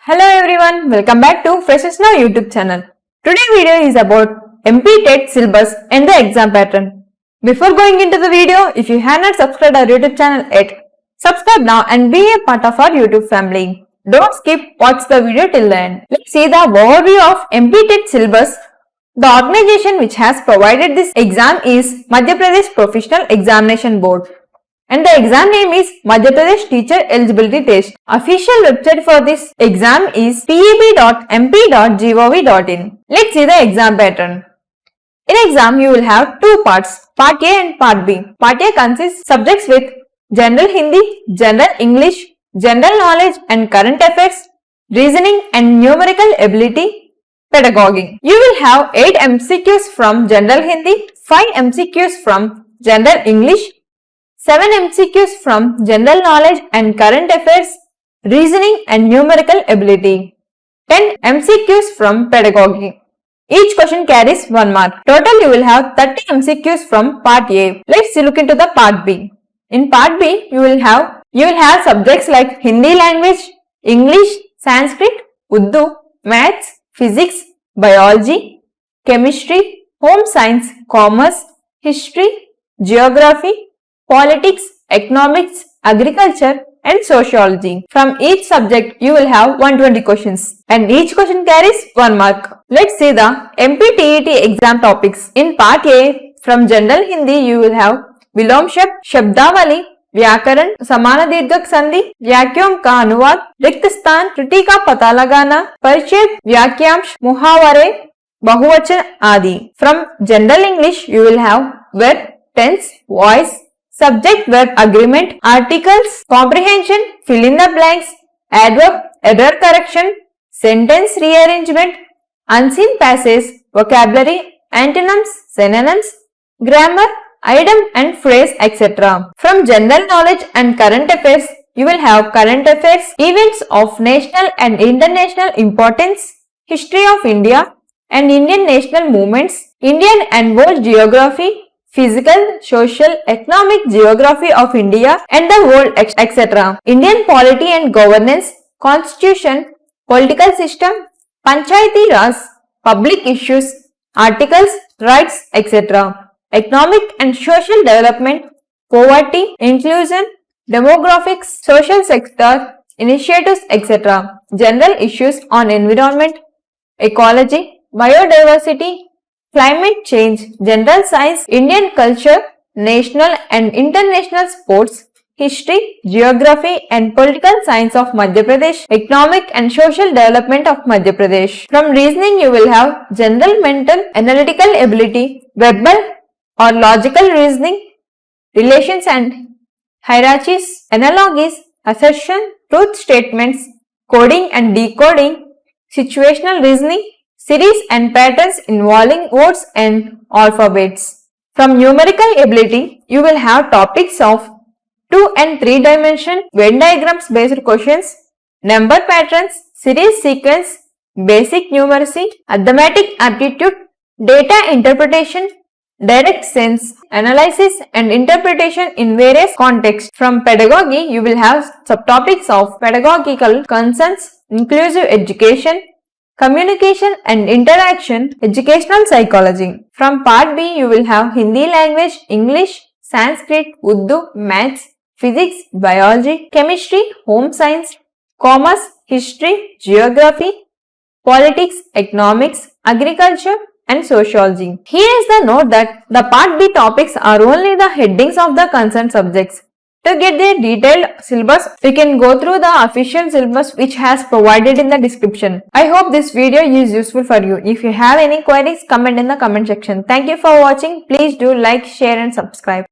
Hello everyone, welcome back to Freshers Now YouTube channel. Today's video is about MP TET syllabus and the exam pattern. Before going into the video, if you have not subscribed our YouTube channel yet, subscribe now and be a part of our YouTube family. Don't skip, watch the video till the end. Let's see the overview of MP TET syllabus. The organization which has provided this exam is Madhya Pradesh Professional Examination Board. And the exam name is Madhya Pradesh Teacher Eligibility Test. Official website for this exam is peb.mp.gov.in. Let's see the exam pattern. In exam, you will have two parts, Part A and Part B. Part A consists subjects with General Hindi, General English, General Knowledge and Current Affairs, Reasoning and Numerical Ability, Pedagogy. You will have 8 MCQs from General Hindi, 5 MCQs from General English, 7 MCQs from General Knowledge and Current Affairs, Reasoning and Numerical Ability, 10 MCQs from Pedagogy. Each question carries 1 mark. Total you will have 30 MCQs from Part A. Let's look into the Part B. In Part B, you will have subjects like Hindi language, English, Sanskrit, Urdu, Maths, Physics, Biology, Chemistry, Home Science, Commerce, History, Geography, Politics, Economics, Agriculture and Sociology. From each subject, you will have 120 questions and each question carries 1 mark. Let's see the MP TET exam topics. In Part A, from General Hindi, you will have विलोम शब्द, शब्दावली, व्याकरण, समान दीर्घक संधि, वाक्यों का अनुवाद, रिक्त स्थान, त्रुटि का पता लगाना, परिच्छेद, वाक्यांश, मुहावरे, बहुवचन आदि. From General English, you will have verb, tense, voice, subject verb agreement, articles, comprehension, fill in the blanks, adverb, error correction, sentence rearrangement, unseen passage, vocabulary, antonyms, synonyms, grammar, idiom and phrase, etc. From General Knowledge and Current Affairs, you will have current affairs, events of national and international importance, history of India and Indian national movements, Indian and world geography, physical, social, economic geography of India and the world, etc. Indian polity and governance, constitution, political system, Panchayati Raj, public issues, articles, rights, etc. Economic and social development, poverty, inclusion, demographics, social sector, initiatives, etc. General issues on environment, ecology, biodiversity, climate change, general science, Indian culture, national and international sports, history, geography and political science of Madhya Pradesh, economic and social development of Madhya Pradesh. From reasoning, you will have general mental, analytical ability, verbal or logical reasoning, relations and hierarchies, analogies, assertion, truth statements, coding and decoding, situational reasoning, series and patterns involving words and alphabets. From numerical ability, you will have topics of 2 and 3 dimension, Venn diagrams based questions, number patterns, series sequence, basic numeracy, arithmetic aptitude, data interpretation, direct sense, analysis and interpretation in various contexts. From pedagogy, you will have subtopics of pedagogical concerns, inclusive education, communication and interaction, educational psychology. From Part B, you will have Hindi language, English, Sanskrit, Urdu, Maths, Physics, Biology, Chemistry, Home Science, Commerce, History, Geography, Politics, Economics, Agriculture and Sociology. Here is the note that the Part B topics are only the headings of the concerned subjects. To get their detailed syllabus, we can go through the official syllabus which has provided in the description. I hope this video is useful for you. If you have any queries, comment in the comment section. Thank you for watching. Please do like, share and subscribe.